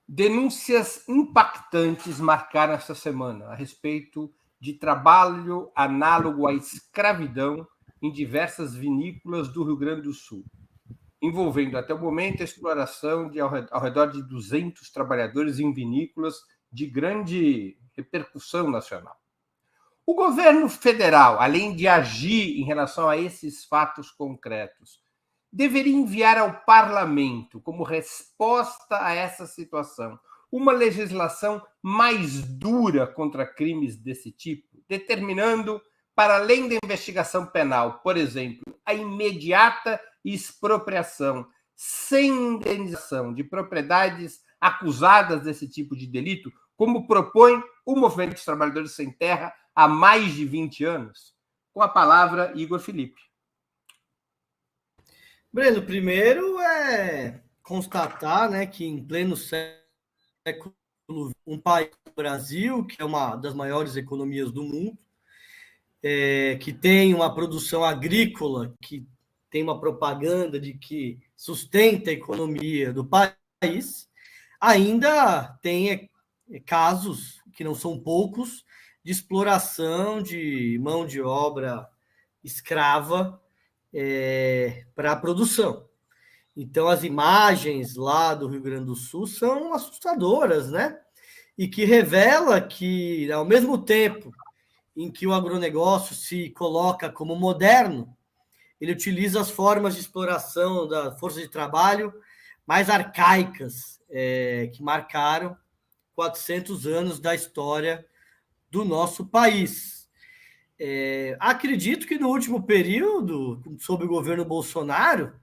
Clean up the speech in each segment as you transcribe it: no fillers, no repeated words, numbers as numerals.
Denúncias impactantes marcaram esta semana a respeito de trabalho análogo à escravidão em diversas vinícolas do Rio Grande do Sul, envolvendo até o momento a exploração de ao redor de 200 trabalhadores em vinícolas de grande repercussão nacional. O governo federal, além de agir em relação a esses fatos concretos, deveria enviar ao parlamento, como resposta a essa situação, uma legislação mais dura contra crimes desse tipo, determinando, para além da investigação penal, por exemplo, a imediata expropriação sem indenização de propriedades acusadas desse tipo de delito, como propõe o Movimento dos Trabalhadores Sem Terra há mais de 20 anos? Com a palavra, Igor Felipe. Breno, primeiro é constatar, né, que em pleno século, um país, o Brasil, que é uma das maiores economias do mundo, que tem uma produção agrícola, que tem uma propaganda de que sustenta a economia do país, ainda tem casos, que não são poucos, de exploração de mão de obra escrava para a produção. Então, as imagens lá do Rio Grande do Sul são assustadoras, né? E que revela que, ao mesmo tempo em que o agronegócio se coloca como moderno, ele utiliza as formas de exploração da força de trabalho mais arcaicas, que marcaram 400 anos da história do nosso país. Acredito que no último período, sob o governo Bolsonaro,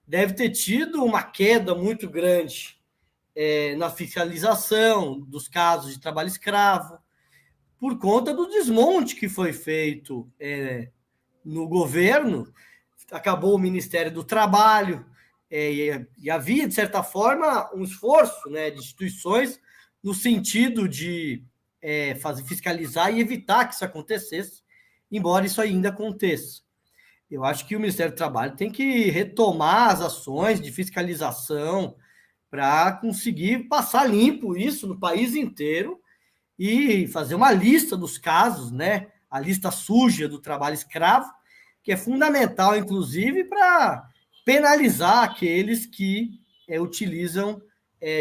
deve ter tido uma queda muito grande na fiscalização dos casos de trabalho escravo, por conta do desmonte que foi feito no governo. Acabou o Ministério do Trabalho, e havia, de certa forma, um esforço, né, de instituições no sentido de fiscalizar e evitar que isso acontecesse, embora isso ainda aconteça. Eu acho que o Ministério do Trabalho tem que retomar as ações de fiscalização para conseguir passar limpo isso no país inteiro e fazer uma lista dos casos, né? A lista suja do trabalho escravo, que é fundamental, inclusive, para penalizar aqueles que utilizam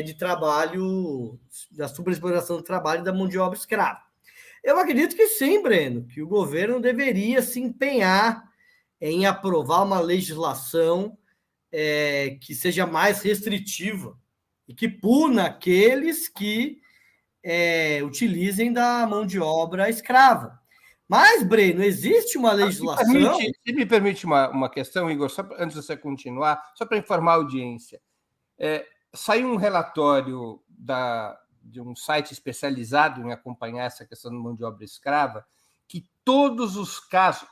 de trabalho, da superexploração do trabalho e da mão de obra escrava. Eu acredito que sim, Breno, que o governo deveria se empenhar em aprovar uma legislação que seja mais restritiva e que puna aqueles que utilizem da mão de obra escrava. Mas, Breno, existe uma legislação... Se me permite uma questão, Igor, só antes de você continuar, só para informar a audiência. Saiu um relatório de um site especializado em acompanhar essa questão da mão de obra escrava, que todos os casos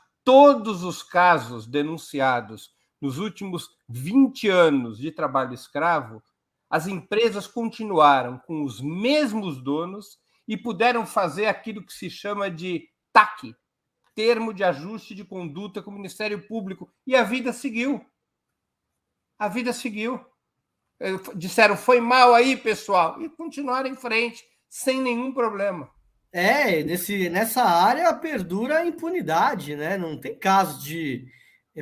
denunciados nos últimos 20 anos de trabalho escravo, as empresas continuaram com os mesmos donos e puderam fazer aquilo que se chama de TAC, Termo de Ajuste de Conduta com o Ministério Público, e a vida seguiu. A vida seguiu. Disseram, foi mal aí, pessoal, e continuaram em frente, sem nenhum problema. Nessa área perdura a impunidade, né? Não tem casos de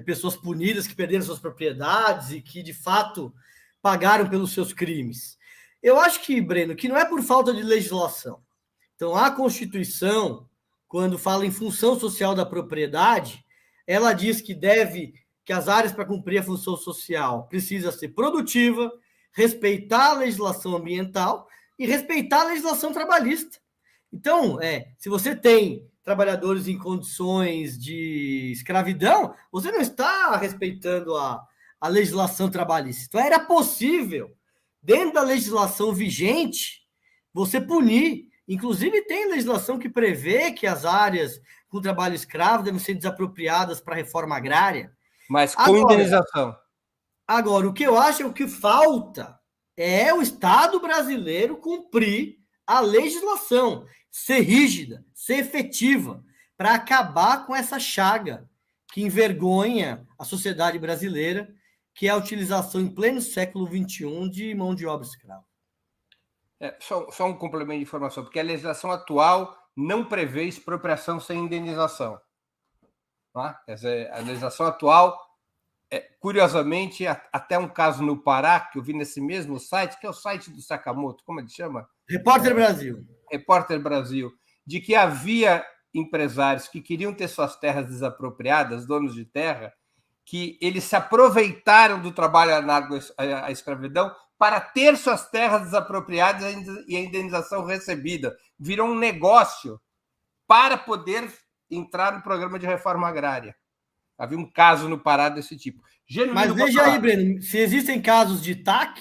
pessoas punidas que perderam suas propriedades e que, de fato, pagaram pelos seus crimes. Eu acho que, Breno, que não é por falta de legislação. Então, a Constituição, quando fala em função social da propriedade, ela diz que as áreas para cumprir a função social precisa ser produtiva, respeitar a legislação ambiental e respeitar a legislação trabalhista. Então, se você tem trabalhadores em condições de escravidão, você não está respeitando a legislação trabalhista. Então, era possível, dentro da legislação vigente, você punir. Inclusive, tem legislação que prevê que as áreas com trabalho escravo devem ser desapropriadas para a reforma agrária. Mas com indenização. Agora, o que eu acho é o que falta é o Estado brasileiro cumprir a legislação, ser rígida, ser efetiva, para acabar com essa chaga que envergonha a sociedade brasileira, que é a utilização em pleno século XXI de mão de obra escrava. Só um complemento de informação, porque a legislação atual não prevê expropriação sem indenização. Tá? A legislação atual, curiosamente, até um caso no Pará, que eu vi nesse mesmo site, que é o site do Sakamoto, como ele chama? Repórter Brasil. Repórter Brasil, de que havia empresários que queriam ter suas terras desapropriadas, donos de terra, que eles se aproveitaram do trabalho análogo à escravidão para ter suas terras desapropriadas e a indenização recebida. Virou um negócio para poder entrar no programa de reforma agrária. Havia um caso no Pará desse tipo. Mas veja aí, Breno, se existem casos de TAC,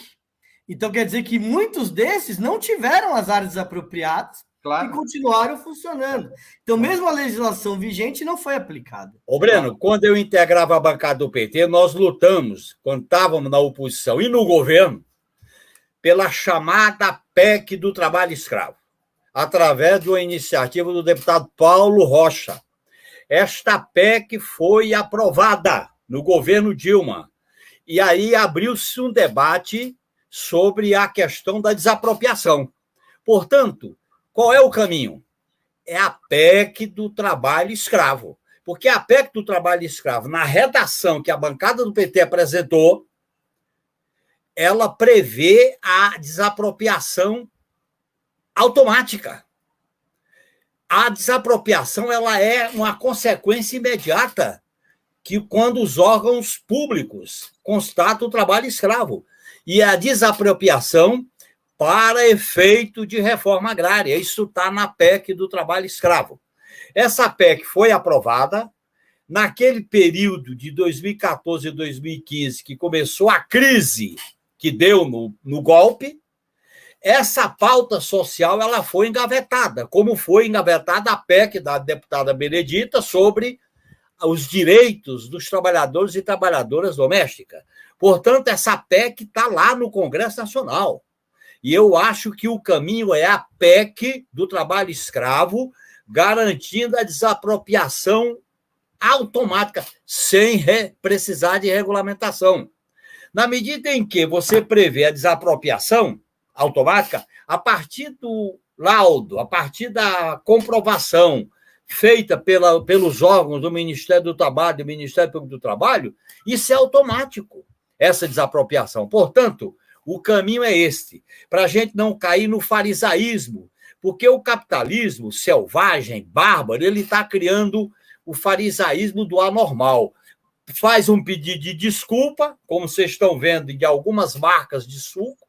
então quer dizer que muitos desses não tiveram as áreas desapropriadas, claro, e continuaram funcionando. Então, mesmo a legislação vigente não foi aplicada. Ô, Breno, quando eu integrava a bancada do PT, nós lutamos, quando estávamos na oposição e no governo, pela chamada PEC do trabalho escravo, através de uma iniciativa do deputado Paulo Rocha. Esta PEC foi aprovada no governo Dilma. E aí abriu-se um debate sobre a questão da desapropriação. Portanto, qual é o caminho? É a PEC do trabalho escravo. Porque a PEC do trabalho escravo, na redação que a bancada do PT apresentou, ela prevê a desapropriação automática. A desapropriação ela é uma consequência imediata que quando os órgãos públicos constatam o trabalho escravo. E a desapropriação para efeito de reforma agrária. Isso está na PEC do trabalho escravo. Essa PEC foi aprovada naquele período de 2014 e 2015, que começou a crise que deu no golpe. Essa pauta social ela foi engavetada, como foi engavetada a PEC da deputada Benedita sobre os direitos dos trabalhadores e trabalhadoras domésticas. Portanto, essa PEC está lá no Congresso Nacional. E eu acho que o caminho é a PEC do trabalho escravo, garantindo a desapropriação automática, sem precisar de regulamentação. Na medida em que você prevê a desapropriação automática, a partir do laudo, a partir da comprovação feita pelos órgãos do Ministério do Trabalho, do Ministério Público do Trabalho, isso é automático, essa desapropriação. Portanto, o caminho é este, para a gente não cair no farisaísmo, porque o capitalismo selvagem, bárbaro, ele está criando o farisaísmo do anormal. Faz um pedido de desculpa, como vocês estão vendo de algumas marcas de suco.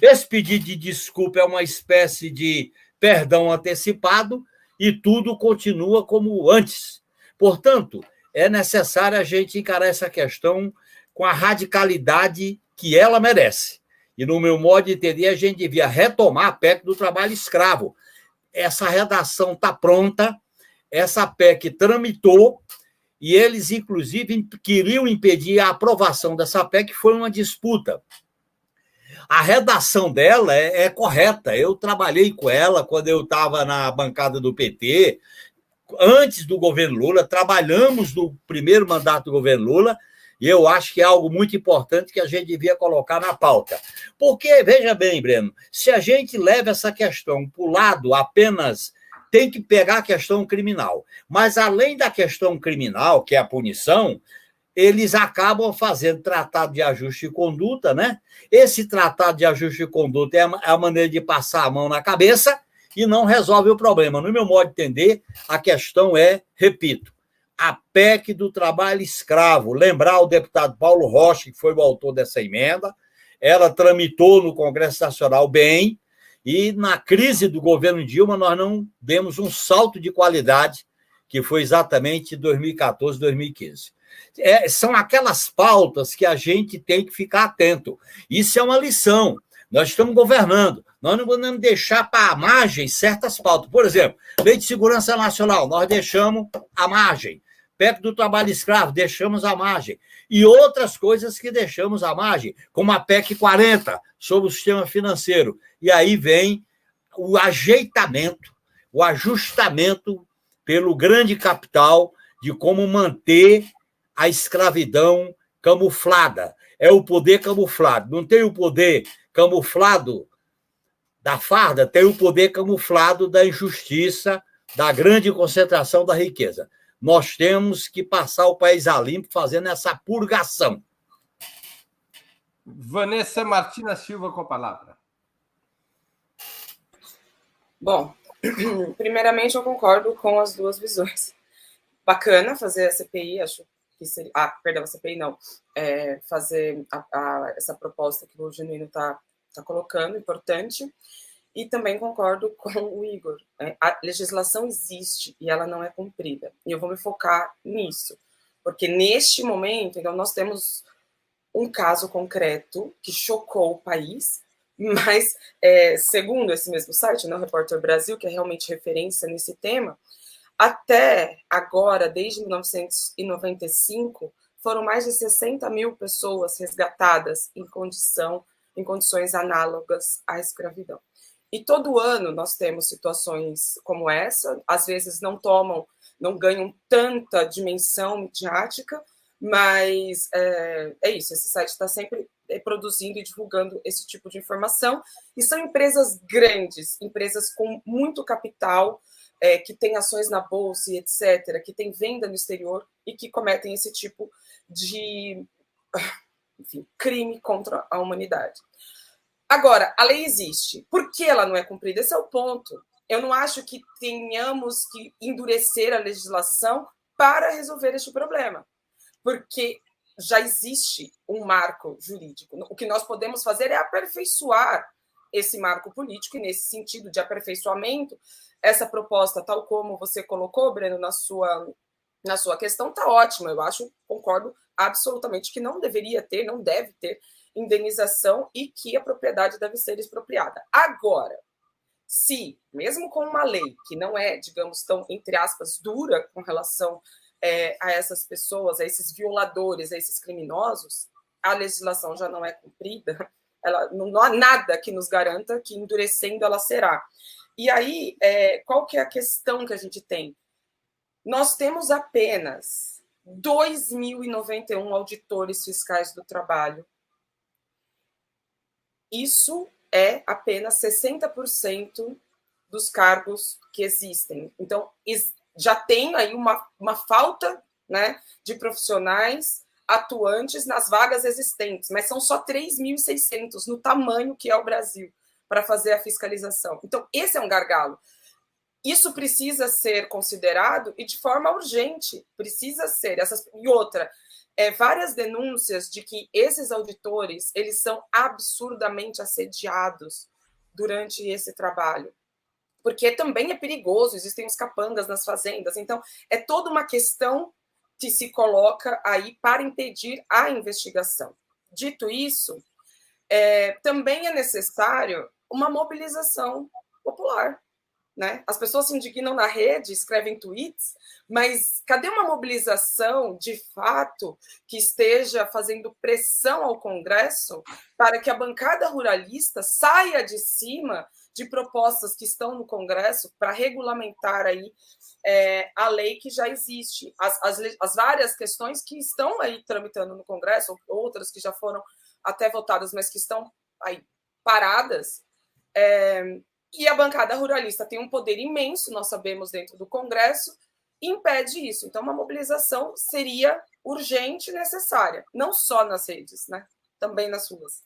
Esse pedido de desculpa é uma espécie de perdão antecipado e tudo continua como antes. Portanto, é necessário a gente encarar essa questão com a radicalidade que ela merece. E, no meu modo de entender, a gente devia retomar a PEC do trabalho escravo. Essa redação está pronta, essa PEC tramitou, e eles, inclusive, queriam impedir a aprovação dessa PEC, foi uma disputa. A redação dela é correta. Eu trabalhei com ela quando eu estava na bancada do PT, antes do governo Lula, trabalhamos no primeiro mandato do governo Lula, e eu acho que é algo muito importante que a gente devia colocar na pauta. Porque, veja bem, Breno, se a gente leva essa questão para o lado apenas, tem que pegar a questão criminal. Mas, além da questão criminal, que é a punição, eles acabam fazendo tratado de ajuste de conduta, né? Esse tratado de ajuste de conduta é a maneira de passar a mão na cabeça e não resolve o problema. No meu modo de entender, a questão é, repito, a PEC do trabalho escravo. Lembrar o deputado Paulo Rocha, que foi o autor dessa emenda, ela tramitou no Congresso Nacional bem, e na crise do governo Dilma nós não demos um salto de qualidade, que foi exatamente 2014, 2015. São aquelas pautas que a gente tem que ficar atento. Isso é uma lição. Nós estamos governando. Nós não podemos deixar para a margem certas pautas. Por exemplo, Lei de Segurança Nacional, nós deixamos à margem. PEC do trabalho escravo, deixamos à margem. E outras coisas que deixamos à margem, como a PEC 40, sobre o sistema financeiro. E aí vem o ajeitamento, o ajustamento pelo grande capital de como manter a escravidão camuflada. É o poder camuflado. Não tem o poder camuflado da farda tem o poder camuflado da injustiça, da grande concentração da riqueza. Nós temos que passar o país a limpo fazendo essa purgação. Vanessa Martina Silva com a palavra. Bom, primeiramente eu concordo com as duas visões. Bacana fazer a CPI, acho que seria... perdão, a CPI não. Fazer essa proposta que o Genuíno está colocando, importante. E também concordo com o Igor. A legislação existe e ela não é cumprida. E eu vou me focar nisso. Porque neste momento, então, nós temos um caso concreto que chocou o país, mas, segundo esse mesmo site, o Repórter Brasil, que é realmente referência nesse tema, até agora, desde 1995, foram mais de 60 mil pessoas resgatadas em condições análogas à escravidão. E todo ano nós temos situações como essa, às vezes não ganham tanta dimensão midiática, mas é isso, esse site está sempre produzindo e divulgando esse tipo de informação, e são empresas grandes, empresas com muito capital, que têm ações na bolsa e etc., que têm venda no exterior e que cometem esse tipo de, enfim, crime contra a humanidade. Agora, a lei existe. Por que ela não é cumprida? Esse é o ponto. Eu não acho que tenhamos que endurecer a legislação para resolver este problema, porque já existe um marco jurídico. O que nós podemos fazer é aperfeiçoar esse marco político, e nesse sentido de aperfeiçoamento, essa proposta, tal como você colocou, Breno, na sua questão, está ótima. Eu concordo absolutamente que não deveria ter, não deve ter indenização e que a propriedade deve ser expropriada. Agora, se, mesmo com uma lei que não é, digamos, tão, entre aspas, dura com relação a essas pessoas, a esses violadores, a esses criminosos, a legislação já não é cumprida, não há nada que nos garanta que endurecendo ela será. E aí, qual que é a questão que a gente tem? Nós temos apenas 2.091 auditores fiscais do trabalho. Isso é apenas 60% dos cargos que existem. Então, já tem aí uma falta, né, de profissionais atuantes nas vagas existentes, mas são só 3.600 no tamanho que é o Brasil para fazer a fiscalização. Então, esse é um gargalo. Isso precisa ser considerado e de forma urgente, precisa ser. E outra, várias denúncias de que esses auditores eles são absurdamente assediados durante esse trabalho, porque também é perigoso, existem os capangas nas fazendas, então é toda uma questão que se coloca aí para impedir a investigação. Dito isso, também é necessário uma mobilização popular, né? As pessoas se indignam na rede, escrevem tweets, mas cadê uma mobilização de fato que esteja fazendo pressão ao Congresso para que a bancada ruralista saia de cima de propostas que estão no Congresso para regulamentar aí a lei que já existe, as várias questões que estão aí tramitando no Congresso, outras que já foram até votadas, mas que estão aí paradas. E a bancada ruralista tem um poder imenso, nós sabemos, dentro do Congresso, e impede isso. Então, uma mobilização seria urgente e necessária, não só nas redes, né? Também nas ruas.